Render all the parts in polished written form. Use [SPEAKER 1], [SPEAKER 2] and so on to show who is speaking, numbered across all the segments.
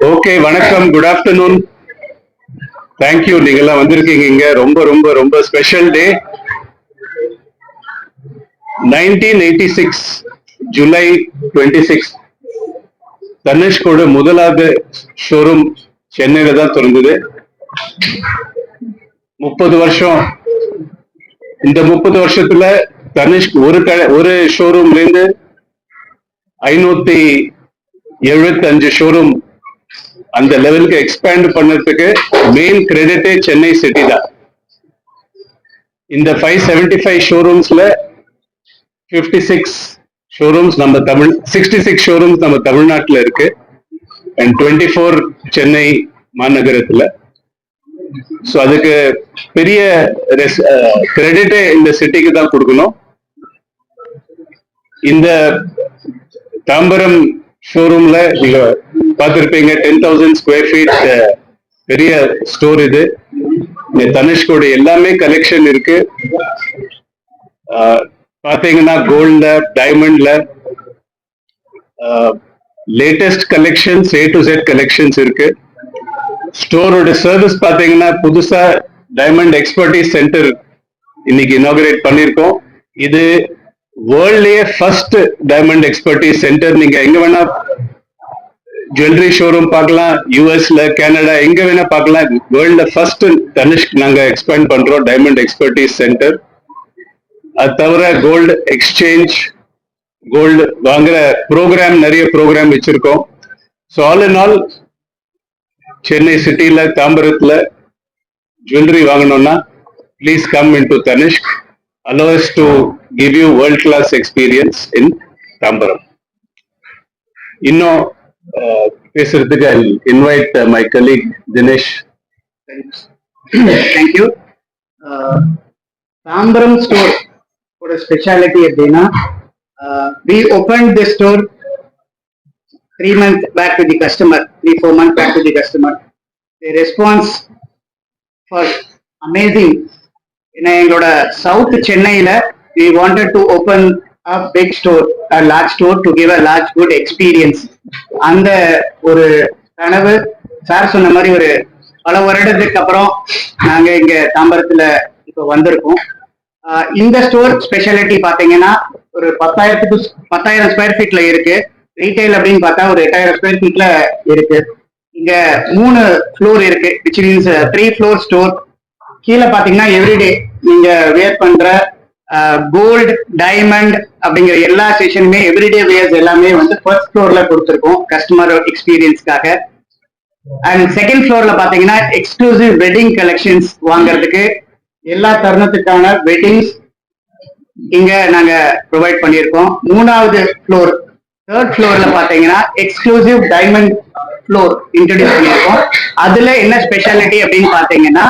[SPEAKER 1] Okay, வணக்கம், good afternoon. Thank you, நீங்கெல்லாம் வந்திருக்கீங்க. இங்க ரொம்ப ரொம்ப ரொம்ப ஸ்பெஷல் டே. 1986 ஜூலை 26 தனுஷ்கோட முதலாவது ஷோரூம் சென்னையில தான் திறந்தது. 30 வருஷம். இந்த 30 வருஷத்துல தனுஷ்க் ஒரு ஷோரூம்ல இருந்து 575 ஷோரூம் அந்த லெவலுக்கு எக்ஸ்பேண்ட் பண்ணதுக்கு மெயின் கிரெடிட்டே சென்னை சிட்டி தான். இந்த 575 ஷோரூம்ஸ்ல 56 ஷோரூம்ஸ் நம்ம 66 ஷோரூம்ஸ் நம்ம தமிழ்நாட்டில் இருக்கு அண்ட் 24 சென்னை மாநகரத்துல. ஸோ அதுக்கு பெரிய கிரெடிட்டே இந்த சிட்டிக்கு தான் கொடுக்கணும். இந்த தாம்பரம் ஷோரூம்ல நீங்க பார்த்திருப்பீங்க, 10,000 ஸ்கொயர் ஃபீட் பெரிய ஸ்டோர். இது தனுஷ்கோட எல்லாமே கலெக்ஷன் இருக்கு. பாத்தீங்கன்னா கோல்ட்ல, டைமண்ட்ல latest collections, A to Z collections இருக்கு. ஸ்டோரோட சர்வீஸ் பாத்தீங்கன்னா புதுசா டைமண்ட் எக்ஸ்பர்டீஸ் சென்டர் இன்னைக்கு இனாகரேட் பண்ணிருக்கோம். இது வேர்ல்ட்லயே ஃபர்ஸ்ட் டைமண்ட் எக்ஸ்பர்டீஸ் சென்டர். நீங்க எங்க வேணா ஜுவல்லரி ஷோரூம் பார்க்கலாம், யூஎஸ்ல, கனடா, எங்க வேணா பார்க்கலாம். வேர்ல்ட்ல ஃபர்ஸ்ட் தனுஷ்க் நாங்க எக்ஸ்பேண்ட் பண்றோம் டைமண்ட் எக்ஸ்பர்டீஸ் சென்டர். அது தவிர கோல்டு எக்ஸ்சேஞ்ச், கோல்டு வாங்குற ப்ரோக்ராம், நிறைய ப்ரோக்ராம் வச்சிருக்கோம். So all in all Chennai சிட்டியில, தாம்பரத்துல ஜுவல்லரி வாங்கணும்னா please come in to Tanishq. Allow us to give you world-class experience in Tambaram. இன்னும் பேசுறதுக்கு I'll invite my colleague Dinesh.
[SPEAKER 2] Thank you. Tambaram store for a specialty அப்படின்னா, we opened the store 3 months back to the customer, 3-4 months back to the customer. The response was amazing. In எங்களோட south சென்னையில we wanted to open a big store, a large store to give a large good experience. அந்த ஒரு கனவு sir சொன்ன மாதிரி ஒரு பல வருடத்துக்கு அப்புறம் நாங்க இங்க தாம்பரத்துல இப்ப வந்திருக்கோம். இந்த ஸ்டோர் ஸ்பெஷாலிட்டி பாத்தீங்கன்னா ஒரு 10,000 ஸ்கொயர் ஃபீட்ல இருக்கு. ரீட்டைல் அப்படின்னு பார்த்தா ஒரு 8,000 ஸ்கொயர் ஃபீட்ல இருக்கு. இங்க 3 ஃப்ளோர் இருக்கு, which means 3 floor ஸ்டோர். கீழே பாத்தீங்கன்னா எவ்ரிடே நீங்க வேர் பண்ற கோல்டு, டைமண்ட் அப்படிங்கிற எல்லா செஷனுமே, எவ்ரிடே வேர்ஸ் எல்லாமே வந்து ஃபர்ஸ்ட் ஃப்ளோர்ல கொடுத்துருக்கோம் கஸ்டமர் எக்ஸ்பீரியன்ஸ்க்காக. அண்ட் செகண்ட் ஃப்ளோர்ல பாத்தீங்கன்னா எக்ஸ்க்ளூசிவ் வெட்டிங் கலெக்ஷன்ஸ் வாங்குறதுக்கு எல்லா தருணத்துக்கான வெட்டிங்ஸ் இங்க நாங்க ப்ரொவைட் பண்ணியிருக்கோம். 3வது ஃப்ளோர், தேர்ட் ஃப்ளோர்ல பாத்தீங்கன்னா எக்ஸ்க்ளூசிவ் டைமண்ட் ஃப்ளோர் இன்ட்ரோடியூஸ் பண்ணியிருக்கோம். அதுல என்ன ஸ்பெஷாலிட்டி அப்படின்னு பாத்தீங்கன்னா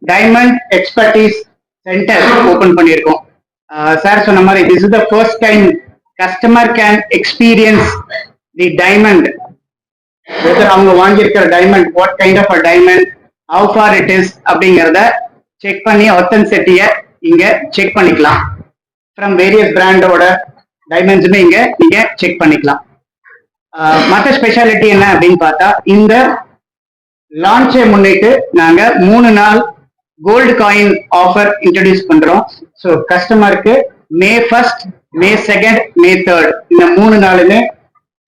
[SPEAKER 2] டைமண்ட் எக்ஸ்பர்டீஸ் சென்டர் ஓபன் பண்ணியிருக்கோம். சார் சொன்ன மாதிரி this is the first time customer can experience the diamond, whether அவங்க வாங்கியிருக்கிற diamond, what kind of a diamond, how far it is அப்படிங்கிறத செக் பண்ணி ஆத்தென்டிசிட்டியை இங்க செக் பண்ணிக்கலாம். ஃப்ரம் வேரியஸ் பிராண்டோட டைமண்ட்ஸுமே இங்க நீங்க செக் பண்ணிக்கலாம். மற்ற ஸ்பெஷாலிட்டி என்ன அப்படின்னு பார்த்தா, இந்த லான்ச்சை முன்னிட்டு நாங்க 3 நாள் கோல்டு காயின் ஆஃபர் இன்ட்ரடியூஸ் பண்றோம். ஸோ கஸ்டமருக்கு May 1st, May 2nd, May 3rd இந்த 3 நாளுமே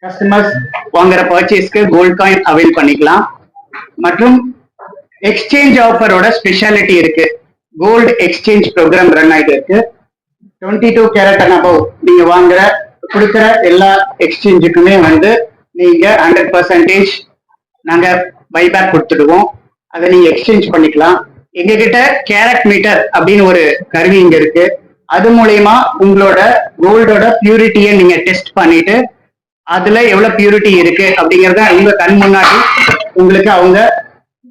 [SPEAKER 2] கஸ்டமர்ஸ் வாங்குற பர்ச்சேஸ்க்கு கோல்டு காயின் அவைல் பண்ணிக்கலாம். மற்றும் எக்ஸ்சேஞ்ச் ஆஃபரோட ஸ்பெஷாலிட்டி இருக்கு. கோல்டு எக்ஸ்சேஞ்ச் ப்ரோக்ராம் ரன் ஆகிட்டு இருக்கு. 22 கேரட் அண்ட் அபவ் நீங்க வாங்குற கொடுக்குற எல்லா எக்ஸ்சேஞ்சுக்குமே வந்து நீங்க 100% நாங்க பைபேக் கொடுத்துடுவோம். அதை நீங்க எக்ஸ்சேஞ்ச் பண்ணிக்கலாம். எங்க கிட்ட கேரட் மீட்டர் அப்படின்னு ஒரு கருவி இங்க இருக்கு. அது மூலயமா உங்களோட கோல்டோட பியூரிட்டியை நீங்க டெஸ்ட் பண்ணிட்டு அதுல எவ்வளவு பியூரிட்டி இருக்கு அப்படிங்கறத உங்க கண் முன்னாடி உங்களுக்கு அவங்க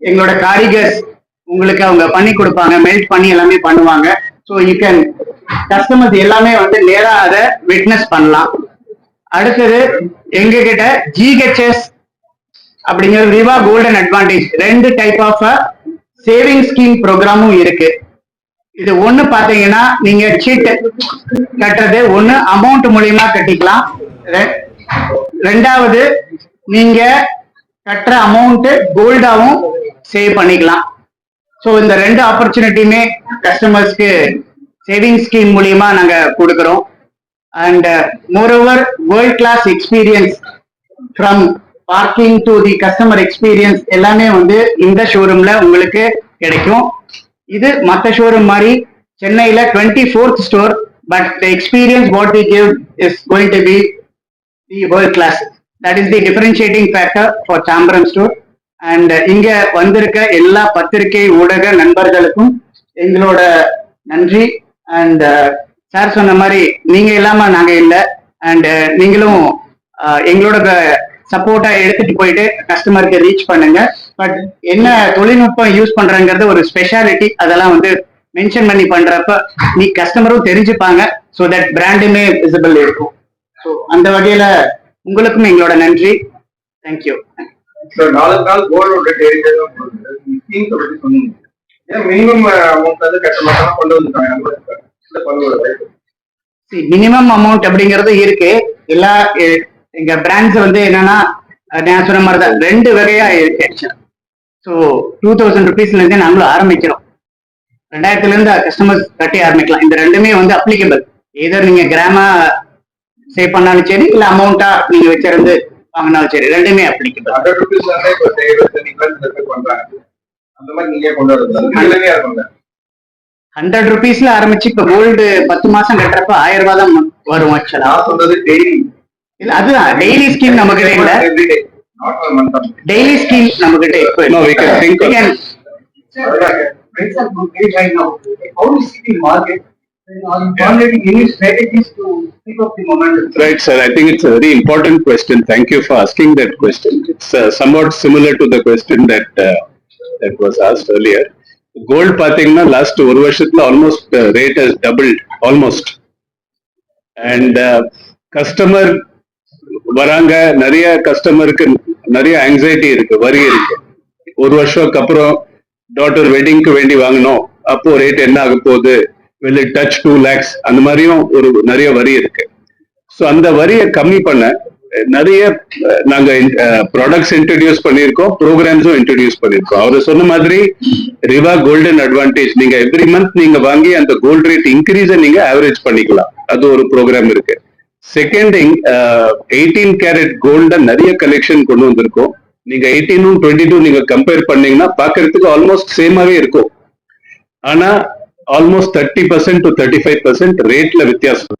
[SPEAKER 2] எங்களோட காரிகர்ஸ் உங்களுக்கு அவங்க பண்ணி கொடுப்பாங்க, மெல்ட் பண்ணி எல்லாமே பண்ணுவாங்க. ஸோ யூ கேன் கஸ்டமர்ஸ் எல்லாமே வந்து நேரா அதை விட்னஸ் பண்ணலாம். அடுத்தது எங்க கிட்ட GHS அப்படிங்கிற viva golden advantage 2 type of saving scheme ப்ரோக்ராமும் இருக்கு. இது ஒண்ணு பாத்தீங்கன்னா நீங்க சீட் கட்டுறது ஒண்ணு அமௌண்ட் மூலியமா கட்டிக்கலாம். ரெண்டாவது நீங்க கட்டுற அமௌண்ட் கோல்டாவும் சேவ் பண்ணிக்கலாம். ஸோ இந்த ரெண்டு ஆப்பர்ச்சுனிட்டியுமே கஸ்டமர்ஸ்க்கு சேவிங் ஸ்கீம் மூலியமா நாங்க கொடுக்குறோம். And moreover world class experience from parking to the customer experience எல்லாமே வந்து இந்த ஷோரூம்ல உங்களுக்கு கிடைக்கும். இது மற்ற ஷோரூம் மாதிரி சென்னையில 24th store, but the experience what we give is going to be the world class. That is the differentiating factor for Tambaram store. அண்ட் இங்க வந்திருக்க எல்லா பத்திரிகை ஊடக நண்பர்களுக்கும் எங்களோட நன்றி. அண்ட் சார் சொன்ன மாதிரி நீங்க இல்லாம நாங்க இல்லை. அண்ட் நீங்களும் எங்களோட சப்போர்ட்டா எடுத்துட்டு போயிட்டு கஸ்டமருக்கு ரீச் பண்ணுங்க. பட் என்ன தொழில்நுட்பம் யூஸ் பண்றங்கிறது ஒரு ஸ்பெஷாலிட்டி, அதெல்லாம் வந்து மென்ஷன் பண்ணி பண்றப்ப நீ கஸ்டமரும் தெரிஞ்சுப்பாங்க. ஸோ தட் பிராண்டுமே விசிபிள் இருக்கும். ஸோ அந்த வகையில உங்களுக்கும் எங்களோட நன்றி. தேங்க்யூ.
[SPEAKER 3] நாள் கோல்டோட மினிமம் அமௌண்ட் வந்து கஸ்டமர் கொண்டு வந்துருக்காங்க.
[SPEAKER 2] மினிமம் அமௌண்ட் அப்படிங்கறது இருக்கு. எல்லா எங்க பிராண்ட்ஸ் வந்து என்னன்னா நான் சொன்ன மாதிரி தான் 2 வகையா இருக்கு. ஸோ 2000 rupeesல இருந்து நாங்களும் ஆரம்பிக்கிறோம். 2000 இருந்து கஸ்டமர்ஸ் கட்டி ஆரம்பிக்கலாம். இந்த ரெண்டுமே வந்து அப்ளிகபிள். ஏதர் நீங்க கிராமா சேவ் பண்ணாலும் சரி, இல்ல அமௌண்டா நீங்க வச்சிருந்து வாங்கினாலும் சரி, ரெண்டுமே அப்ளிகபிள். 100 rupeesல ஆரம்பிச்சு இப்ப கோல்டு 10 மாசம் கட்டுறப்ப 1000 ரூபாய் தான் வரும். ஆக்சுவலா இல்ல அதுதான் டெய்லி ஸ்கீம் நம்ம கிட்ட இல்ல. டெய்லி ஸ்கீம் நம்ம கிட்ட இப்ப
[SPEAKER 1] No, we can think of- Right, sir. I think it's a very important question. Thank you for asking that question. It's somewhat similar to the question that was asked earlier. Gold பாத்தீங்கன்னா last ஒரு வருஷத்துல almost rate has doubled almost. And customer வராங்க, நிறைய கஸ்டமருக்கு நிறைய anxiety இருக்கு, வரி இருக்கு. ஒரு வருஷத்துக்கு அப்புறம் டாட்டர் வெட்டிங்க்கு வேண்டி வாங்கணும், அப்போ ரேட் என்ன ஆக போகுது, will it touch 2 lakhs, அந்த மாதிரியும் ஒரு நிறைய வரி இருக்கு. ஸோ அந்த வரியை கம்மி பண்ண நிறைய நாங்க ப்ராடக்ட்ஸ் இன்ட்ரடியூஸ் பண்ணியிருக்கோம், ப்ரோக்ராம்ஸும் இன்ட்ரடியூஸ் பண்ணியிருக்கோம். அவர் சொன்ன மாதிரி ரிவா கோல்டன் அட்வான்டேஜ், நீங்க எவ்ரி மந்த் நீங்க வாங்கி அந்த கோல்ட் ரேட் இன்க்ரீஸை நீங்க ஆவரேஜ் பண்ணிக்கலாம், அது ஒரு ப்ரோக்ராம் இருக்கு. செகண்ட் 18 கேரட் கோல்ட நிறைய கலெக்ஷன் கொண்டு வந்திருக்கோம். நீங்க 18 22 நீங்க கம்பேர் பண்ணீங்கன்னா பாக்குறதுக்கு ஆல்மோஸ்ட் சேமாவே இருக்கும். ஆனா ஆல்மோஸ்ட் 30% to 35% ரேட்ல வித்தியாசம்.